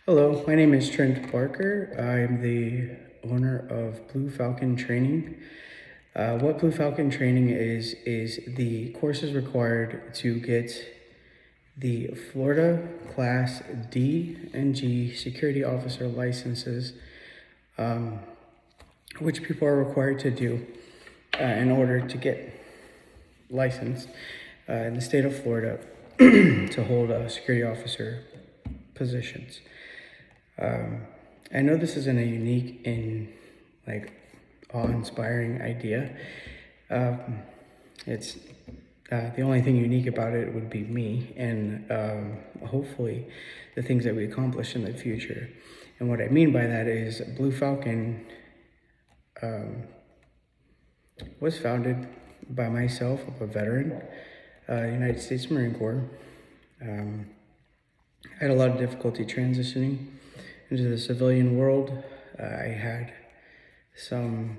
Hello, my name is Trent Parker. I'm the owner of Blue Falcon Training. What Blue Falcon Training is the courses required to get the Florida Class D and G security officer licenses, which people are required to do in order to get licensed in the state of Florida to hold security officer positions. I know this isn't a unique and like awe-inspiring idea. It's the only thing unique about it would be me and hopefully the things that we accomplish in the future. And what I mean by that is Blue Falcon was founded by myself, a veteran, United States Marine Corps. I had a lot of difficulty transitioning into the civilian world. I had some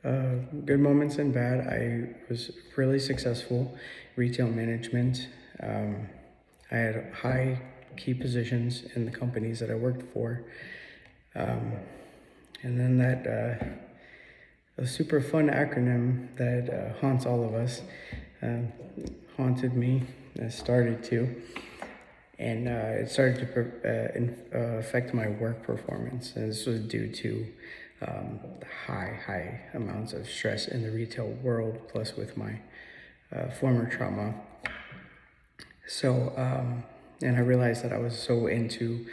good moments and bad. I was really successful retail management. I had high key positions in the companies that I worked for. And then that a super fun acronym that haunts all of us haunted me, started to. And it started to affect my work performance. And this was due to high amounts of stress in the retail world, plus with my former trauma. So, and I realized that I was so into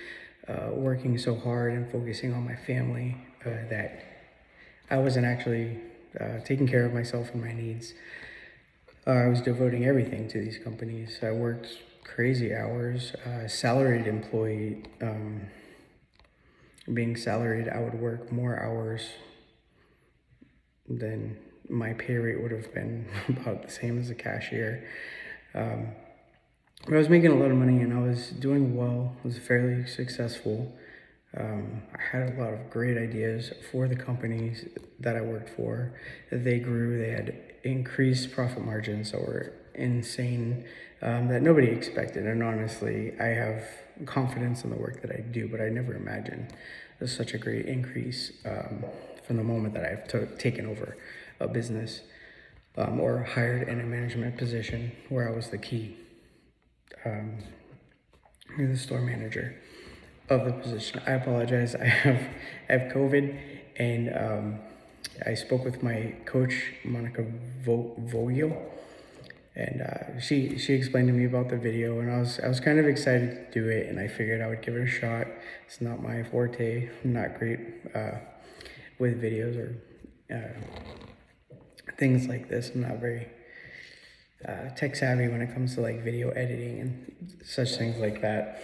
working so hard and focusing on my family that I wasn't actually taking care of myself and my needs. I was devoting everything to these companies. I worked crazy hours, salaried employee. Being salaried, I would work more hours than my pay rate would have been about the same as a cashier. But I was making a lot of money and I was doing well. I was fairly successful. I had a lot of great ideas for the companies that I worked for. They grew, they had increased profit margins that were insane, that nobody expected. And honestly, I have confidence in the work that I do, but I never imagined such a great increase from the moment that I've taken over a business or hired in a management position where I was the key, the store manager of the position. I apologize. I have COVID, and I spoke with my coach, Monica Vogel, and she explained to me about the video, and I was kind of excited to do it, and I figured I would give it a shot. It's not my forte. I'm not great with videos or things like this. I'm not very tech savvy when it comes to like video editing and such things like that.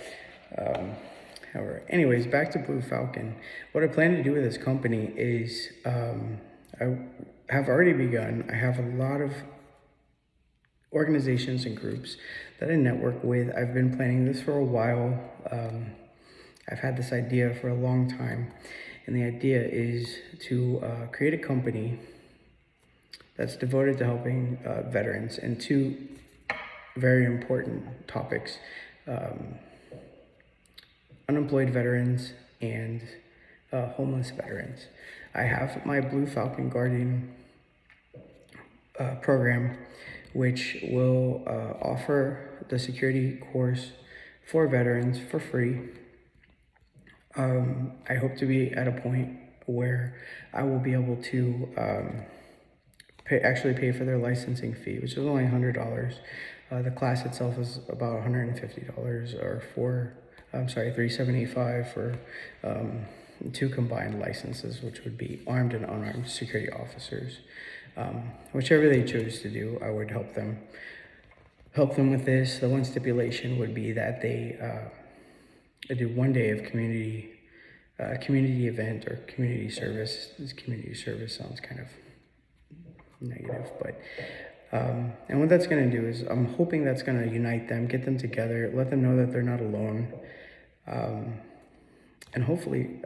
However, anyways, back to Blue Falcon. What I plan to do with this company is I have already begun. I have a lot of organizations and groups that I network with. I've been planning this for a while. I've had this idea for a long time, and the idea is to create a company that's devoted to helping veterans in two very important topics. Unemployed veterans and homeless veterans. I have my Blue Falcon Guardian program, which will offer the security course for veterans for free. I hope to be at a point where I will be able to actually pay for their licensing fee, which is only $100. The class itself is about $150, or $375 for two combined licenses, which would be armed and unarmed security officers. Whichever they choose to do, I would help them with this. The one stipulation would be that they do 1 day of community event or community service. This community service sounds kind of negative, but and what that's going to do is I'm hoping that's going to unite them, get them together, let them know that they're not alone, and hopefully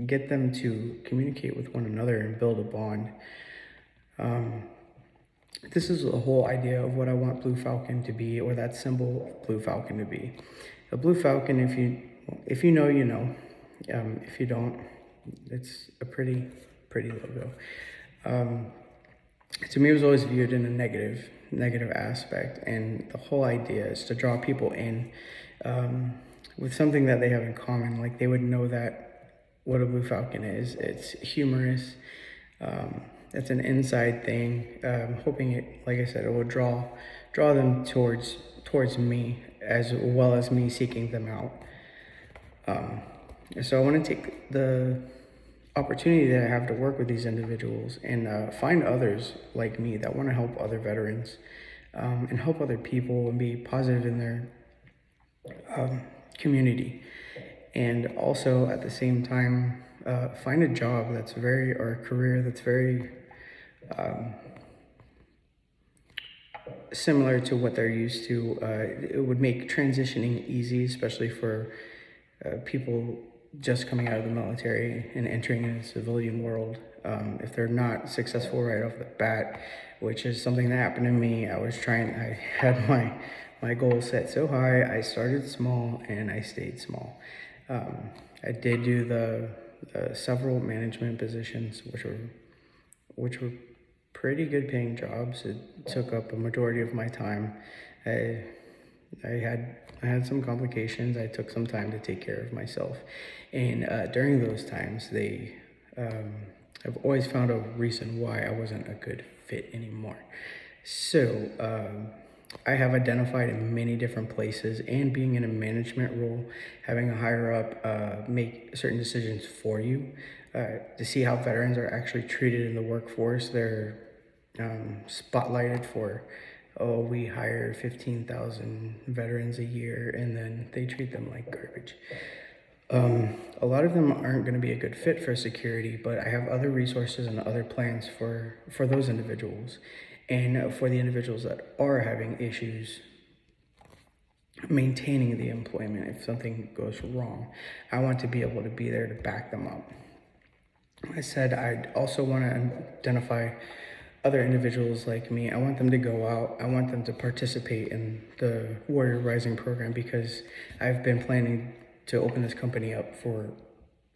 get them to communicate with one another and build a bond. This is the whole idea of what I want Blue Falcon to be, or that symbol of Blue Falcon to be. The Blue Falcon, if you know, you know. If you don't, it's a pretty logo. To me, it was always viewed in a negative aspect, and the whole idea is to draw people in with something that they have in common. Like they would know that what a Blue Falcon is. It's humorous. It's an inside thing. Hoping it, like I said, it will draw them towards me, as well as me seeking them out. So I want to take the opportunity that I have to work with these individuals and find others like me that want to help other veterans and help other people and be positive in their community. And also at the same time, find a job or a career that's very similar to what they're used to. It would make transitioning easy, especially for people just coming out of the military and entering the civilian world. If they're not successful right off the bat, which is something that happened to me. I had my goal set so high. I started small and I stayed small. I did do the several management positions, which were pretty good paying jobs. It took up a majority of my time. I had some complications. I took some time to take care of myself, and during those times, I've always found a reason why I wasn't a good fit anymore. So I have identified in many different places, and being in a management role, having a higher up make certain decisions for you to see how veterans are actually treated in the workforce. They're spotlighted for, oh, we hire 15,000 veterans a year, and then they treat them like garbage. A lot of them aren't going to be a good fit for security, but I have other resources and other plans for those individuals. And for the individuals that are having issues maintaining the employment, if something goes wrong, I want to be able to be there to back them up. I said I also want to identify other individuals like me. I want them to go out. I want them to participate in the Warrior Rising program, because I've been planning to open this company up for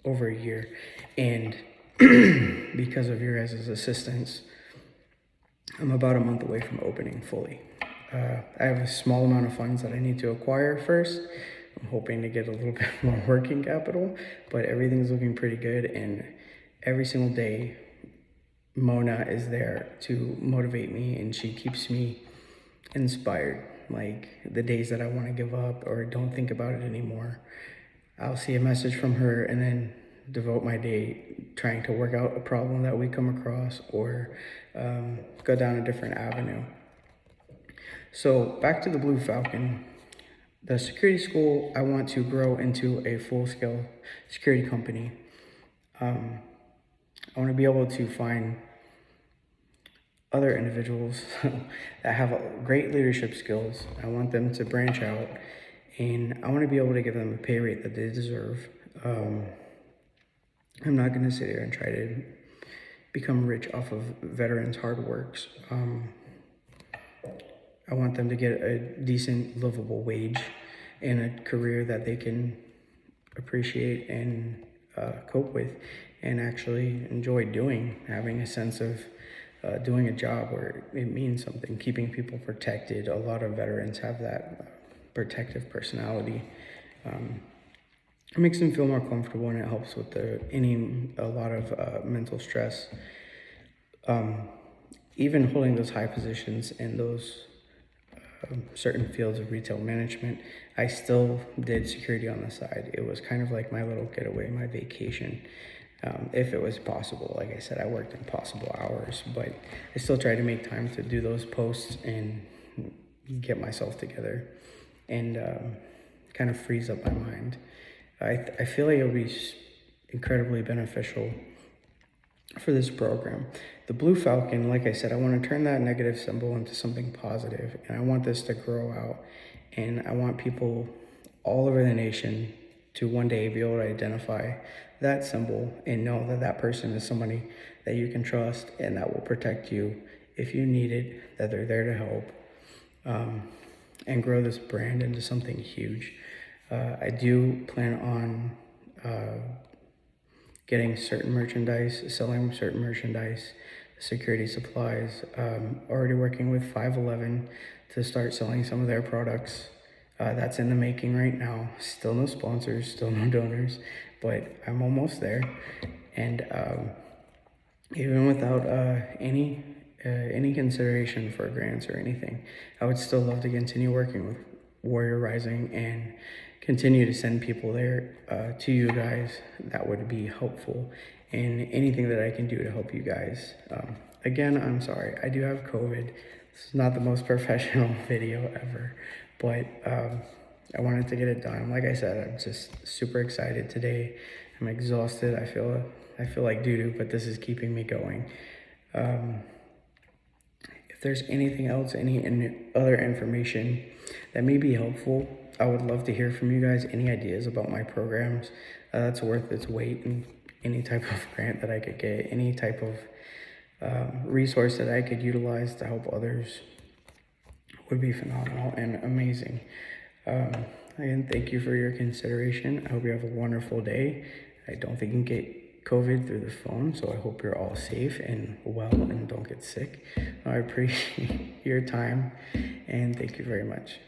over a year. And because of your guys' assistance, I'm about a month away from opening fully. I have a small amount of funds that I need to acquire first. I'm hoping to get a little bit more working capital, but everything's looking pretty good. And every single day, Mona is there to motivate me, and she keeps me inspired. Like the days that I want to give up or don't think about it anymore, I'll see a message from her and then devote my day trying to work out a problem that we come across, or go down a different avenue. So back to the Blue Falcon. The security school, I want to grow into a full-scale security company. I want to be able to find other individuals that have great leadership skills. I want them to branch out, and I want to be able to give them a pay rate that they deserve. I'm not going to sit here and try to become rich off of veterans' hard works. I want them to get a decent, livable wage and a career that they can appreciate and cope with and actually enjoy doing, having a sense of doing a job where it means something, keeping people protected. A lot of veterans have that protective personality. It makes them feel more comfortable, and it helps with a lot of mental stress. Even holding those high positions in those certain fields of retail management, I still did security on the side. It was kind of like my little getaway, my vacation, if it was possible. Like I said, I worked impossible hours, but I still tried to make time to do those posts and get myself together and kind of freeze up my mind. I feel like it'll be incredibly beneficial for this program. The Blue Falcon, like I said, I want to turn that negative symbol into something positive, and I want this to grow out, and I want people all over the nation to one day be able to identify that symbol and know that that person is somebody that you can trust and that will protect you if you need it, that they're there to help, and grow this brand into something huge. I do plan on getting certain merchandise, selling certain merchandise, security supplies. Already working with 511 to start selling some of their products. That's in the making right now. Still no sponsors, still no donors, but I'm almost there. And even without any consideration for grants or anything, I would still love to continue working with Warrior Rising and continue to send people there to you guys. That would be helpful, and anything that I can do to help you guys. Again, I'm sorry, I do have COVID. This is not the most professional video ever, but I wanted to get it done. Like I said, I'm just super excited today. I'm exhausted. I feel like doo-doo, but this is keeping me going. If there's anything else, any other information that may be helpful, I would love to hear from you guys. Any ideas about my programs that's worth its weight in any type of grant that I could get, any type of resource that I could utilize to help others would be phenomenal and amazing. Again, thank you for your consideration. I hope you have a wonderful day. I don't think you can get COVID through the phone, so I hope you're all safe and well and don't get sick. I appreciate your time, and thank you very much.